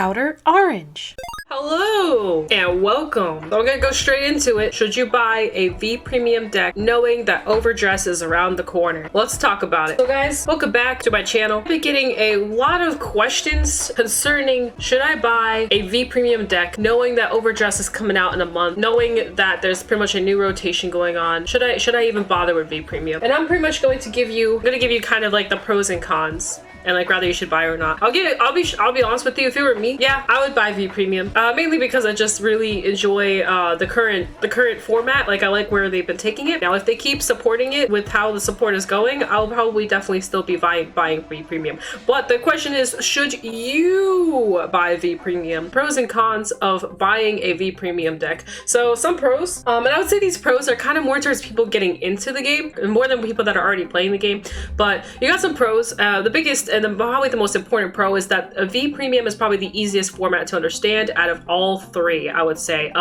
OuterOrange. Hello and welcome. So I'm gonna go straight into it. Should you buy a VPremium deck knowing that overdress is around the corner? Let's talk about it. So guys, welcome back to my channel. I've been getting a lot of questions concerning should I buy a VPremium deck knowing that overdress is coming out in a month, knowing that there's pretty much a new rotation going on. Should I even bother with VPremium? And I'm pretty much going to give you kind of like the pros and cons. And like whether you should buy or not. I'll be honest with you, if it were me, yeah, I would buy VPremium. Mainly because I just really enjoy the current format. Like I like where they've been taking it. Now if they keep supporting it with how the support is going, I'll probably definitely still be buying VPremium. But the question is, should you buy VPremium? Pros and cons of buying a VPremium deck. So some pros, and I would say these pros are kind of more towards people getting into the game, more than people that are already playing the game. But you got some pros. The biggest and probably the most important pro is that a VPremium is probably the easiest format to understand out of all three, I would say.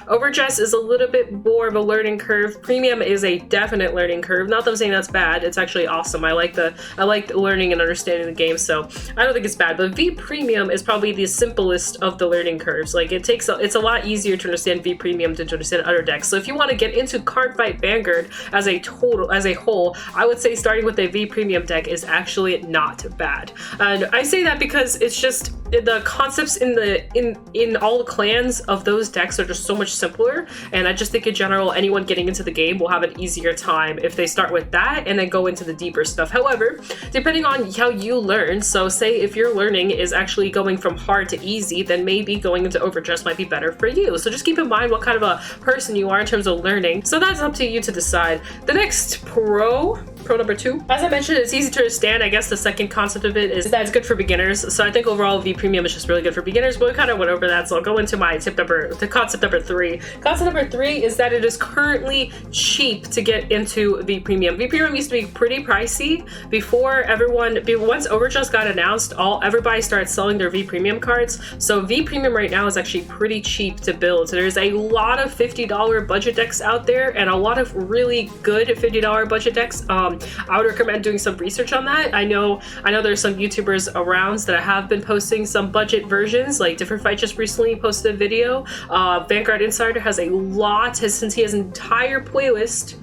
Overdress is a little bit more of a learning curve. Premium is a definite learning curve. Not that I'm saying that's bad. It's actually awesome. I like learning and understanding the game, so I don't think it's bad. But VPremium is probably the simplest of the learning curves. Like it's a lot easier to understand VPremium than to understand other decks. So if you want to get into Cardfight Vanguard as a whole, I would say starting with a VPremium deck is actually not bad. And I say that because it's just the concepts in all the clans of those decks are just so much simpler, and I just think in general anyone getting into the game will have an easier time if they start with that and then go into the deeper stuff. However, depending on how you learn, so say if your learning is actually going from hard to easy, then maybe going into overdress might be better for you. So just keep in mind what kind of a person you are in terms of learning. So that's up to you to decide. The next pro number 2, as I mentioned, it's easy to understand. I guess the second concept of it is that it's good for beginners. So I think overall VPremium is just really good for beginners, but we kind of went over that, so I'll go into my concept number 3. Concept number 3 is that it is currently cheap to get into VPremium. VPremium used to be pretty pricey before once overdress got announced, everybody started selling their VPremium cards. So VPremium right now is actually pretty cheap to build. So there's a lot of $50 budget decks out there and a lot of really good $50 budget decks. I would recommend doing some research on that. I know there's some YouTubers around that have been posting some budget versions, like Different Fight just recently posted a video. Vanguard Insider has a lot, since he has an entire playlist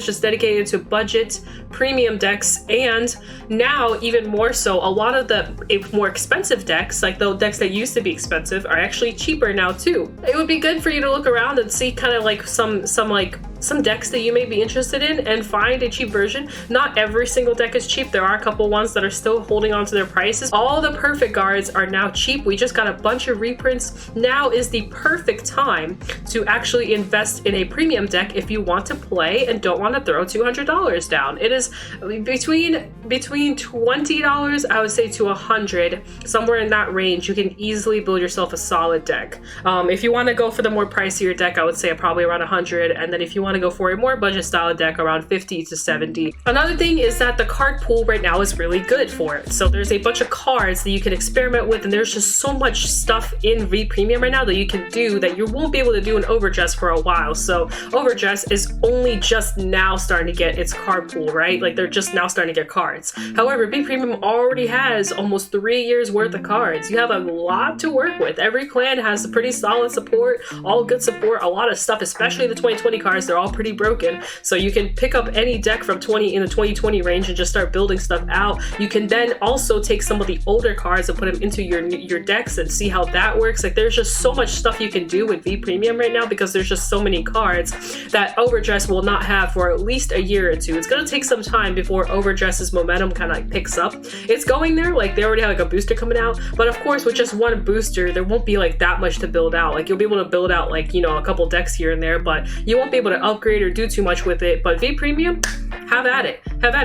just dedicated to budget premium decks, and now even more so, a lot of the more expensive decks, like the decks that used to be expensive, are actually cheaper now too. It would be good for you to look around and see kind of like some decks that you may be interested in and find a cheap version. Not every single deck is cheap. There are a couple ones that are still holding on to their prices. All the perfect guards are now cheap. We just got a bunch of reprints. Now is the perfect time to actually invest in a premium deck if you want to play and don't want to throw $200 down. It is between $20, I would say, to $100, somewhere in that range. You can easily build yourself a solid deck. If you want to go for the more pricier deck, I would say probably around $100, and then if you want to go for a more budget style deck, around $50 to $70. Another thing is that the card pool right now is really good for it. So there's a bunch of cards that you can experiment with, and there's just so much stuff in VPremium right now that you can do that you won't be able to do in overdress for a while. So overdress is only just now starting to get its card pool, right? Like they're just now starting to get cards. However, VPremium already has almost 3 years worth of cards. You have a lot to work with. Every clan has a pretty solid support, all good support, a lot of stuff, especially the 2020 cards. They're all pretty broken. So you can pick up any deck from in the 2020 range and just start building stuff out. You can then also take some of the older cards and put them into your decks and see how that works. Like there's just so much stuff you can do with VPremium right now because there's just so many cards that overdress will not have for at least a year or two. It's gonna take some time before overdress's momentum kind of like picks up. It's going there, like they already have like a booster coming out, but of course with just one booster there won't be like that much to build out. Like you'll be able to build out like, you know, a couple decks here and there, but you won't be able to upgrade or do too much with it. But VPremium, have at it.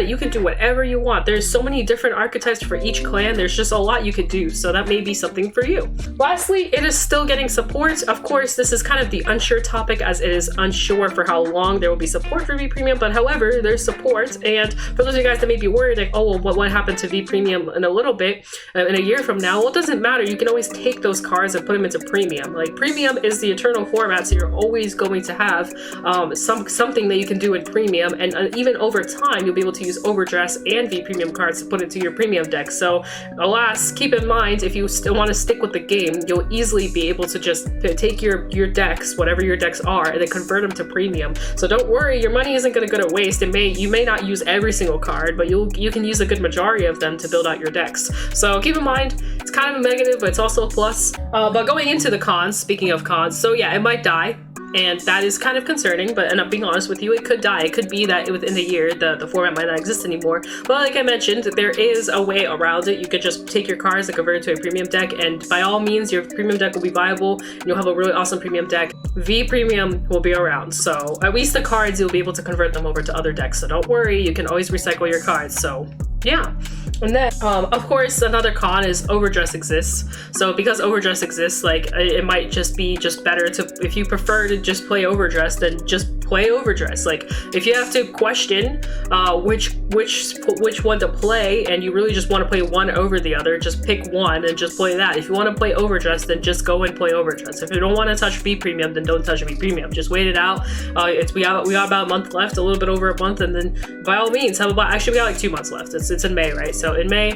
You can do whatever you want. There's so many different archetypes for each clan. There's just a lot you could do, so that may be something for you. Lastly, it is still getting support. Of course, this is kind of the unsure topic, as it is unsure for how long there will be support for VPremium, but however, there's support. And for those of you guys that may be worried, like, oh, well, what happened to VPremium in a little bit, in a year from now? Well, it doesn't matter. You can always take those cards and put them into premium. Like, premium is the eternal format, so you're always going to have something that you can do in premium, and even over time, you'll be able able to use overdress and VPremium cards to put into your premium deck. So alas, keep in mind, if you still want to stick with the game, you'll easily be able to just take your decks, whatever your decks are, and then convert them to premium. So don't worry, your money isn't going to go to waste. You may not use every single card, but you can use a good majority of them to build out your decks. So keep in mind, it's kind of a negative, but it's also a plus. But going into the cons, speaking of cons, so yeah, it might die. And that is kind of concerning, but and I'm being honest with you, it could die. It could be that within the year, the format might not exist anymore. But like I mentioned, there is a way around it. You could just take your cards and convert it to a premium deck, and by all means, your premium deck will be viable, and you'll have a really awesome premium deck. VPremium will be around, so at least the cards, you'll be able to convert them over to other decks. So don't worry, you can always recycle your cards. So yeah. And then, of course, another con is overdress exists. So because overdress exists, like, it might just be better to, if you prefer to just play overdress, then just play overdress. Like, if you have to question which one to play, and you really just want to play one over the other, just pick one and just play that. If you want to play overdress, then just go and play overdress. If you don't want to touch VPremium, then don't touch VPremium. Just wait it out. We got about a month left, a little bit over a month, and then by all means, actually we got like 2 months left. It's in May, right? So in May,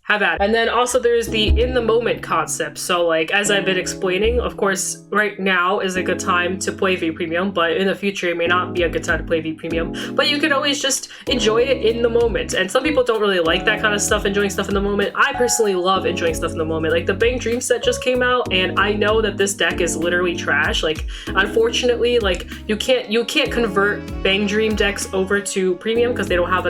have at it. And then also there's the in the moment concept. So like, as I've been explaining, of course, right now is a good time to play VPremium, but in the future, it may not be a good time to play VPremium, but you can always just enjoy it in the moment. And some people don't really like that kind of stuff, enjoying stuff in the moment. I personally love enjoying stuff in the moment. Like the Bang Dream set just came out, and I know that this deck is literally trash. Like, unfortunately, like you can't convert Bang Dream decks over to premium because they don't have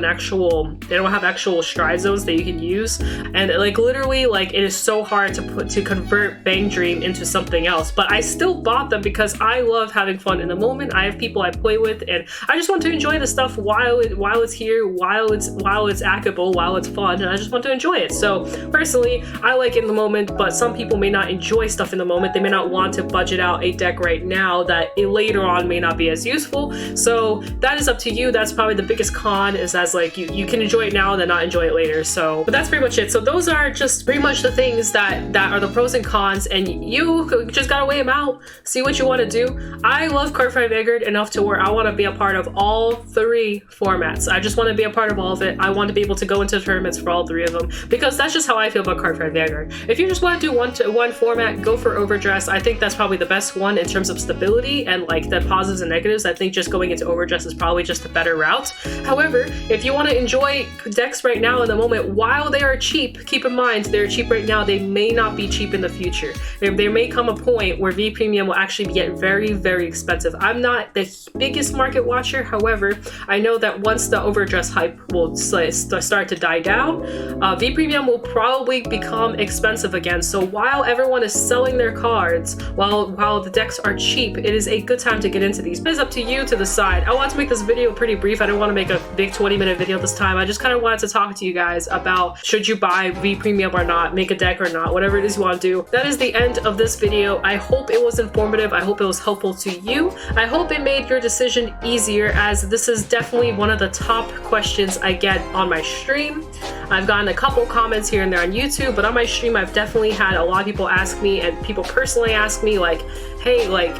actual stride zones that you can use. And like literally, like it is so hard to convert Bang Dream into something else. But I still bought them because I love having fun in the moment. I have people I play with, and I just want to enjoy the stuff while it's here, while it's actable, while it's fun, and I just want to enjoy it. So personally, I like it in the moment, but some people may not enjoy stuff in the moment. They may not want to budget out a deck right now that later on may not be as useful. So that is up to you. That's probably the biggest con, is as like you can enjoy it now and then not enjoy it later. So, but that's pretty much it. So those are just pretty much the things that are the pros and cons, and you just gotta weigh them out, see what you want to do. I love Cardfight Vanguard enough to where I want to be a part of all 3 formats. I just want to be a part of all of it. I want to be able to go into tournaments for all 3 of them, because that's just how I feel about Cardfight Vanguard. If you just want to do one format, go for overdress. I think that's probably the best one in terms of stability and like the positives and negatives. I think just going into overdress is probably just a better route. However, if you want to enjoy decks right now in the moment while they are cheap, keep in mind they're cheap right now. They may not be cheap in the future. There may come a point where VPremium will actually get very, very expensive. I'm not the biggest market watcher. However, I know that once the overdress hype will start to die down, VPremium will probably become expensive again. So while everyone is selling their cards, while the decks are cheap, it is a good time to get into these. It is up to you to decide. I want to make this video pretty brief. I don't want to make a big 20-minute video this time. I just kind of wanted to talk to you guys about, should you buy VPremium or not, make a deck or not, whatever it is you want to do. That is the end of this video. I hope it was informative. I hope it was helpful to you. I hope it made your decision easier, as this is definitely one of the top questions I get on my stream. I've gotten a couple comments here and there on YouTube, but on my stream I've definitely had a lot of people ask me, and people personally ask me like, hey, like,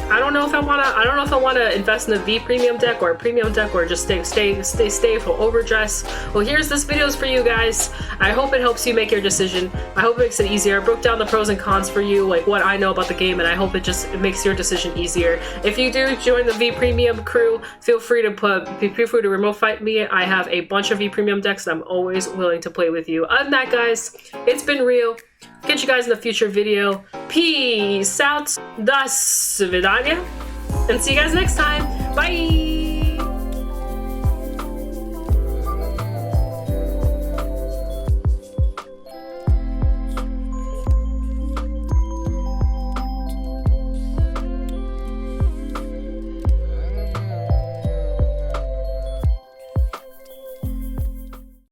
I don't know if I wanna invest in a VPremium deck or a premium deck, or just stay for overdress. Well, here's this video's for you guys. I hope it helps you make your decision. I hope it makes it easier. I broke down the pros and cons for you, like what I know about the game, and I hope it makes your decision easier. If you do join the VPremium crew, feel free to remote fight me. I have a bunch of VPremium decks, and I'm always willing to play with you. Other than that, guys, it's been real. Catch you guys in the future video. Peace out. Do svidaniya. And see you guys next time. Bye.